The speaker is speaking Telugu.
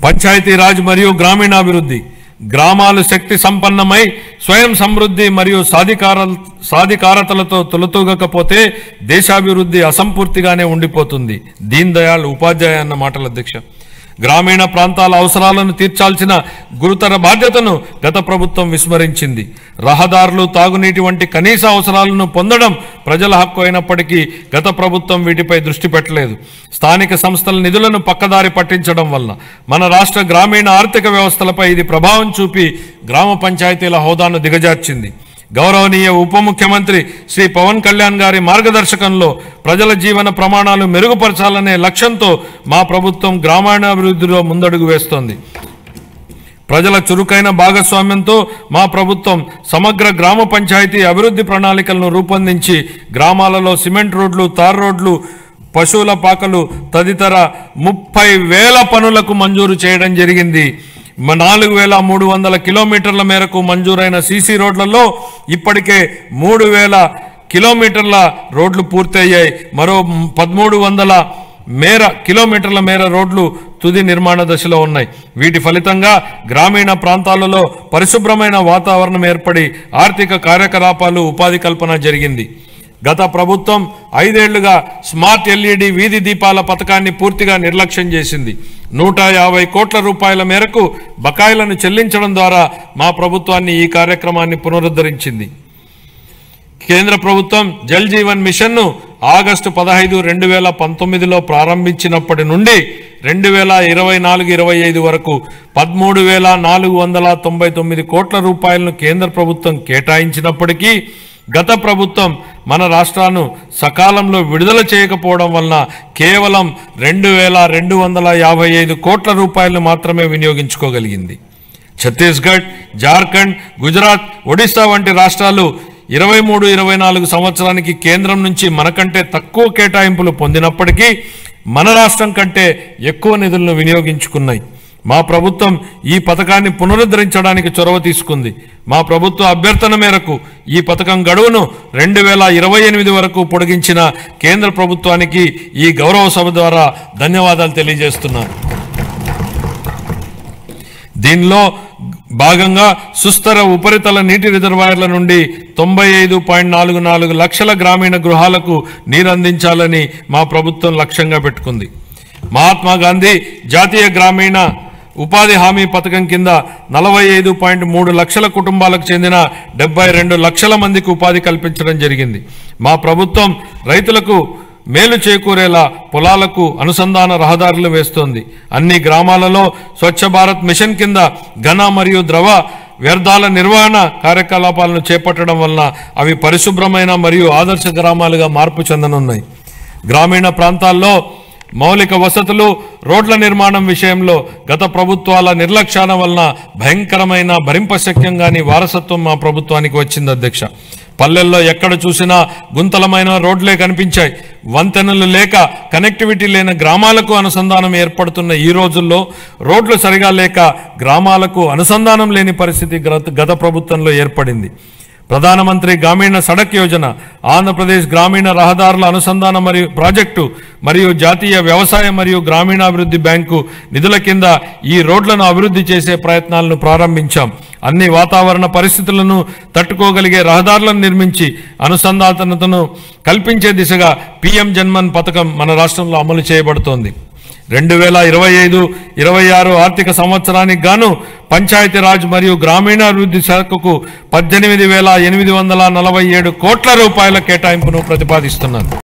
పంచాయతీరాజ్ మరియు గ్రామీణాభివృద్ధి గ్రామాలు శక్తి సంపన్నమై స్వయం సమృద్ధి మరియు సాధికారతలతో తొలతూగకపోతే దేశాభివృద్ధి అసంపూర్తిగానే ఉండిపోతుంది. దీన్ దయాళ్ ఉపాధ్యాయ అన్న మాటల అధ్యక్ష. గ్రామీణ ప్రాంతాల అవసరాలను తీర్చాల్సిన గురుతర బాధ్యతను గత ప్రభుత్వం విస్మరించింది. రహదారులు, తాగునీటి వంటి కనీస అవసరాలను పొందడం ప్రజల హక్కు అయినప్పటికీ గత ప్రభుత్వం వీటిపై దృష్టి పెట్టలేదు. స్థానిక సంస్థల నిధులను పక్కదారి పట్టించడం వల్ల మన రాష్ట్ర గ్రామీణ ఆర్థిక వ్యవస్థలపై ఇది ప్రభావం చూపి గ్రామ పంచాయతీల హోదాను దిగజార్చింది. గౌరవనీయ ఉప ముఖ్యమంత్రి శ్రీ పవన్ కళ్యాణ్ గారి మార్గదర్శకంలో ప్రజల జీవన ప్రమాణాలు మెరుగుపరచాలనే లక్ష్యంతో మా ప్రభుత్వం గ్రామీణాభివృద్ధిలో ముందడుగు వేస్తోంది. ప్రజల చురుకైన భాగస్వామ్యంతో మా ప్రభుత్వం సమగ్ర గ్రామ పంచాయతీ అభివృద్ధి ప్రణాళికలను రూపొందించి గ్రామాలలో సిమెంట్ రోడ్లు, తార్ రోడ్లు, పశువుల పాకలు తదితర 30,000 పనులకు మంజూరు చేయడం జరిగింది. 4,300 కిలోమీటర్ల మేరకు మంజూరైన సీసీ రోడ్లలో ఇప్పటికే 3,000 కిలోమీటర్ల రోడ్లు పూర్తయ్యాయి. మరో 1,300 కిలోమీటర్ల మేర రోడ్లు తుది నిర్మాణ దశలో ఉన్నాయి. వీటి ఫలితంగా గ్రామీణ ప్రాంతాలలో పరిశుభ్రమైన వాతావరణం ఏర్పడి ఆర్థిక కార్యకలాపాలు, ఉపాధి కల్పన జరిగింది. గత ప్రభుత్వం 5 ఏళ్లుగా స్మార్ట్ ఎల్ఈడి వీధి దీపాల పథకాన్ని పూర్తిగా నిర్లక్ష్యం చేసింది. 150 కోట్ల రూపాయల మేరకు బకాయిలను చెల్లించడం ద్వారా మా ప్రభుత్వాన్ని ఈ కార్యక్రమాన్ని పునరుద్ధరించింది. కేంద్ర ప్రభుత్వం జల్ జీవన్ మిషన్ను ఆగస్టు 15, 2019లో ప్రారంభించినప్పటి నుండి 2024-25 వరకు 13,499 కోట్ల రూపాయలను కేంద్ర ప్రభుత్వం కేటాయించినప్పటికీ గత ప్రభుత్వం మన రాష్ట్రాన్ని సకాలంలో విడుదల చేయకపోవడం వలన కేవలం 2,255 కోట్ల రూపాయలను మాత్రమే వినియోగించుకోగలిగింది. ఛత్తీస్గఢ్, జార్ఖండ్, గుజరాత్, ఒడిశా వంటి రాష్ట్రాలు 23-24 సంవత్సరానికి కేంద్రం నుంచి మనకంటే తక్కువ కేటాయింపులు పొందినప్పటికీ మన రాష్ట్రం కంటే ఎక్కువ నిధులను వినియోగించుకున్నాయి. మా ప్రభుత్వం ఈ పథకాన్ని పునరుద్ధరించడానికి చొరవ తీసుకుంది. మా ప్రభుత్వ అభ్యర్థన మేరకు ఈ పథకం గడువును 2028 వరకు పొడిగించిన కేంద్ర ప్రభుత్వానికి ఈ గౌరవ సభ ద్వారా ధన్యవాదాలు తెలియజేస్తున్నాను. దీనిలో భాగంగా సుస్థిర ఉపరితల నీటి రిజర్వాయర్ల నుండి 95.44 లక్షల గ్రామీణ గృహాలకు నీరు అందించాలని మా ప్రభుత్వం లక్ష్యంగా పెట్టుకుంది. మహాత్మా గాంధీ జాతీయ గ్రామీణ ఉపాధి హామీ పథకం కింద 45.3 లక్షల కుటుంబాలకు చెందిన 72 లక్షల మందికి ఉపాధి కల్పించడం జరిగింది. మా ప్రభుత్వం రైతులకు మేలు చేకూరేలా పొలాలకు అనుసంధాన రహదారులు వేస్తోంది. అన్ని గ్రామాలలో స్వచ్ఛ భారత్ మిషన్ కింద ఘన మరియు ద్రవ వ్యర్థాల నిర్వహణ కార్యకలాపాలను చేపట్టడం వలన అవి పరిశుభ్రమైన మరియు ఆదర్శ గ్రామాలుగా మార్పు చెందనున్నాయి. గ్రామీణ ప్రాంతాల్లో మౌలిక వసతులు, రోడ్ల నిర్మాణం విషయంలో గత ప్రభుత్వాల నిర్లక్ష్యాల వలన భయంకరమైన భరింపశక్యంగాని వారసత్వం మా ప్రభుత్వానికి వచ్చింది అధ్యక్ష. పల్లెల్లో ఎక్కడ చూసినా గుంతలమైన రోడ్లే కనిపించాయి. వంతెనలు లేక కనెక్టివిటీ లేని గ్రామాలకు అనుసంధానం ఏర్పడుతున్న ఈ రోజుల్లో రోడ్లు సరిగా లేక గ్రామాలకు అనుసంధానం లేని పరిస్థితి గత ప్రభుత్వంలో ఏర్పడింది. ప్రధానమంత్రి గ్రామీణ సడక్ యోజన, ఆంధ్రప్రదేశ్ గ్రామీణ రహదారుల అనుసంధాన మరియు ప్రాజెక్టు మరియు జాతీయ వ్యవసాయ మరియు గ్రామీణాభివృద్ధి బ్యాంకు నిధుల కింద ఈ రోడ్లను అభివృద్ధి చేసే ప్రయత్నాలను ప్రారంభించాం. అన్ని వాతావరణ పరిస్థితులను తట్టుకోగలిగే రహదారులను నిర్మించి అనుసంధానతను కల్పించే దిశగా PM జన్మన్ పథకం మన రాష్ట్రంలో అమలు చేయబడుతోంది. 2025-26 ఆర్థిక సంవత్సరానికి గాను పంచాయతీరాజ్ మరియు గ్రామీణాభివృద్ధి శాఖకు 18,847 కోట్ల రూపాయల కేటాయింపును ప్రతిపాదిస్తున్నారు.